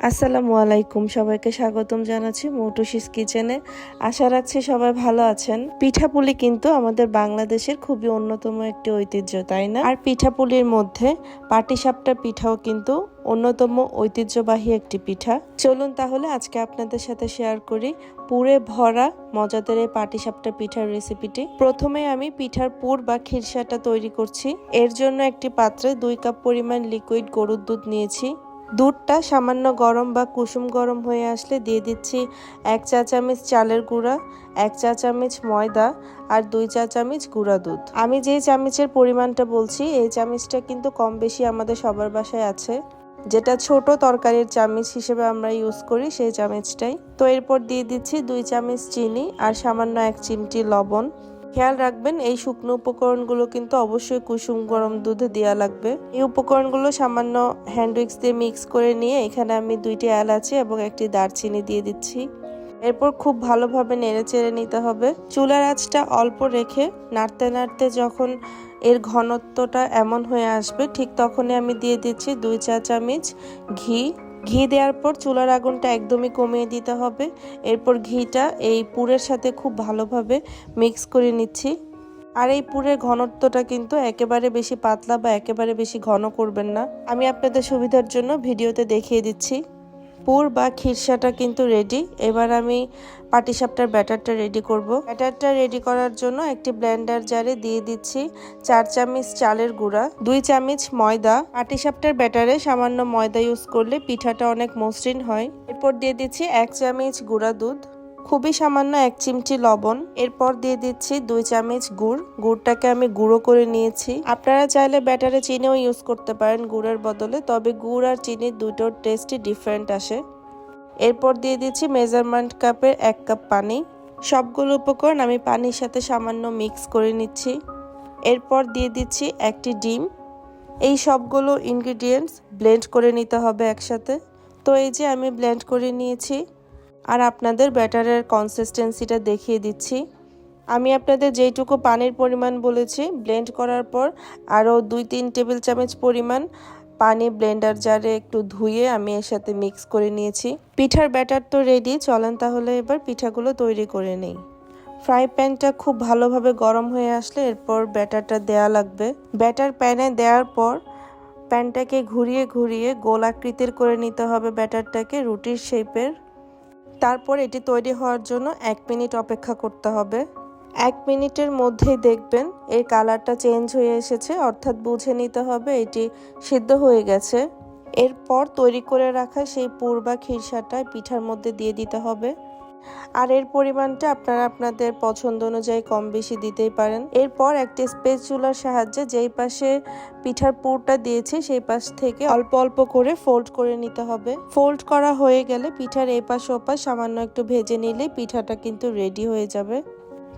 আসসালামু আলাইকুম, সবাইকে স্বাগতম জানাচ্ছি মৌটুসিস কিচেনে। আশা রাখছি সবাই ভালো আছেন। পিঠাপুলি কিন্তু আমাদের বাংলাদেশের খুবই অন্যতম একটি ঐতিহ্য, তাই না? আর পিঠাপুলির মধ্যে পাটিসাপটা পিঠাও কিন্তু অন্যতম ঐতিহ্যবাহী একটি পিঠা। চলুন তাহলে আজকে আপনাদের সাথে শেয়ার করি পুরে ভরা মজাদার এই পাটিসাপটা পিঠার রেসিপিটি। প্রথমে আমি পিঠার পুর বা খিরসাটা তৈরি করছি। এর জন্য একটি পাত্রে 2 কাপ পরিমাণ লিকুইড গরুর দুধ নিয়েছি। দুধটা সামান্য গরম বা কুসুম গরম হয়ে আসলে দিয়ে দিচ্ছি 1 চা চামচ চালের গুঁড়া, 1 চা চামচ ময়দা আর 2 চা চামচ গুঁড়া দুধ। আমি যে চামচের পরিমাণটা বলছি এই চামচটা কিন্তু কম বেশি আমাদের সবার বাসায় আছে, যেটা ছোট তরকারির চামচ হিসেবে আমরা ইউজ করি সেই চামচটাই। তো এরপর দিয়ে দিচ্ছি 2 চামচ চিনি আর সামান্য 1 চিমটি লবণ। খেয়াল রাখবেন এই শুকনো উপকরণগুলো কিন্তু অবশ্যই কুসুম গরম দুধে দেওয়া লাগবে। এই উপকরণগুলো সামান্য হ্যান্ড উইক্স দিয়ে মিক্স করে নিয়ে এখানে আমি 2টি এলাচি এবং একটি দারচিনি দিয়ে দিচ্ছি। এরপর খুব ভালোভাবে নেড়ে চেড়ে নিতে হবে। চুলার আঁচটা অল্প রেখে নাড়তে নাড়তে যখন এর ঘনত্বটা এমন হয়ে আসবে ঠিক তখনই আমি দিয়ে দিচ্ছি 2 চা চামচ ঘি দেওয়ার পর চুলার আগুনটা একদমই কমিয়ে দিতে হবে। এরপর ঘিটা এই পুরের সাথে খুব ভালোভাবে মিক্স করে নিচ্ছি। আর এই পুরের ঘনত্বটা কিন্তু একেবারে বেশি পাতলা বা একেবারে বেশি ঘন করবেন না, আমি আপনাদের সুবিধার জন্য ভিডিওতে দেখিয়ে দিচ্ছি। পুর বা খিরসাটা কিন্তু রেডি। এবার আমি পাটিসাপটার ব্যাটারটা রেডি করব। ব্যাটারটা রেডি করার জন্য একটি ব্লেন্ডার জারে দিয়ে দিচ্ছি 4 চামচ চালের গুঁড়া, 2 চামচ ময়দা। পাটিসাপটার ব্যাটারে সামান্য ময়দা ইউজ করলে পিঠাটা অনেক মসৃণ হয়। এরপর দিয়ে দিচ্ছি 1 চামচ গুঁড়া দুধ, খুবই সামান্য 1 চিমটি লবণ। এরপর দিয়ে দিচ্ছি 2 চামচ গুড়টাকে আমি গুঁড়ো করে নিয়েছি। আপনারা চাইলে ব্যাটারে চিনিও ইউজ করতে পারেন গুড়ের বদলে, তবে গুড় আর চিনির দুটোর টেস্টই ডিফারেন্ট আসে। এরপর দিয়ে দিচ্ছি মেজারমেন্ট কাপের 1 কাপ পানি। সবগুলো উপকরণ আমি পানির সাথে সামান্য মিক্স করে নিচ্ছি। এরপর দিয়ে দিচ্ছি একটি ডিম। এই সবগুলো ইনগ্রিডিয়েন্টস ব্লেন্ড করে নিতে হবে একসাথে। তো এই যে আমি ব্লেন্ড করে নিয়েছি আর আপনাদের ব্যাটারের কনসিস্টেন্সিটা দেখিয়ে দিচ্ছি। আমি আপনাদের যেইটুকু পানির পরিমাণ বলেছি ব্লেন্ড করার পর আরও 2-3 টেবিল চামচ পরিমাণ পানি ব্লেন্ডার জারে একটু ধুয়ে আমি এর সাথে মিক্স করে নিয়েছি। পিঠার ব্যাটার তো রেডি, চলেন তাহলে এবার পিঠাগুলো তৈরি করে নেই। ফ্রাই প্যানটা খুব ভালোভাবে গরম হয়ে আসলে এরপর ব্যাটারটা দেয়া লাগবে। ব্যাটার প্যানে দেওয়ার পর প্যানটাকে ঘুরিয়ে ঘুরিয়ে গোল আকৃতির করে নিতে হবে ব্যাটারটাকে রুটির শেপের। তারপর এটি তৈরি হওয়ার জন্য 1 মিনিট অপেক্ষা করতে হবে। 1 মিনিটের মধ্যেই দেখবেন এর কালারটা চেঞ্জ হয়ে এসেছে, অর্থাৎ বুঝে নিতে হবে এটি সিদ্ধ হয়ে গেছে। এরপর তৈরি করে রাখা সেই পুর বা খিরসাটা পিঠার মধ্যে দিয়ে দিতে হবে। আর এর পরিমাণটা আপনারা আপনাদের পছন্দ অনুযায়ী কম বেশি দিতেই পারেন। এরপর একটি স্প্যাচুলার সাহায্যে যেই পাশে পিঠার পুরটা দিয়েছি সেই পাশ থেকে অল্প অল্প করে ফোল্ড করে নিতে হবে। ফোল্ড করা হয়ে গেলে পিঠার এই পাশ ও পাশ সামান্য একটু ভেজে নিলে পিঠাটা কিন্তু রেডি হয়ে যাবে।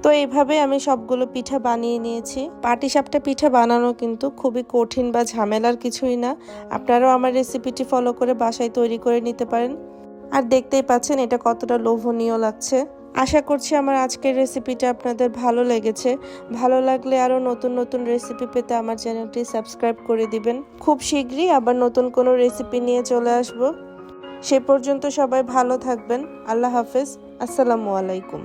তো এইভাবে আমি সবগুলো পিঠা বানিয়ে নিয়েছি। পাটিসাপটা পিঠা বানানো কিন্তু খুবই কঠিন বা ঝামেলার কিছুই না। আপনারাও আমার রেসিপিটি ফলো করে বাসায় তৈরি করে নিতে পারেন। আর দেখতেই পাচ্ছেন এটা কতটা লোভনীয় লাগছে। আশা করছি আমার আজকের রেসিপিটা আপনাদের ভালো লেগেছে। ভালো লাগলে আরও নতুন নতুন রেসিপি পেতে আমার চ্যানেলটি সাবস্ক্রাইব করে দিবেন। খুব শীঘ্রই আবার নতুন কোনো রেসিপি নিয়ে চলে আসব। সে পর্যন্ত সবাই ভালো থাকবেন। আল্লাহ হাফেজ। আসসালামু আলাইকুম।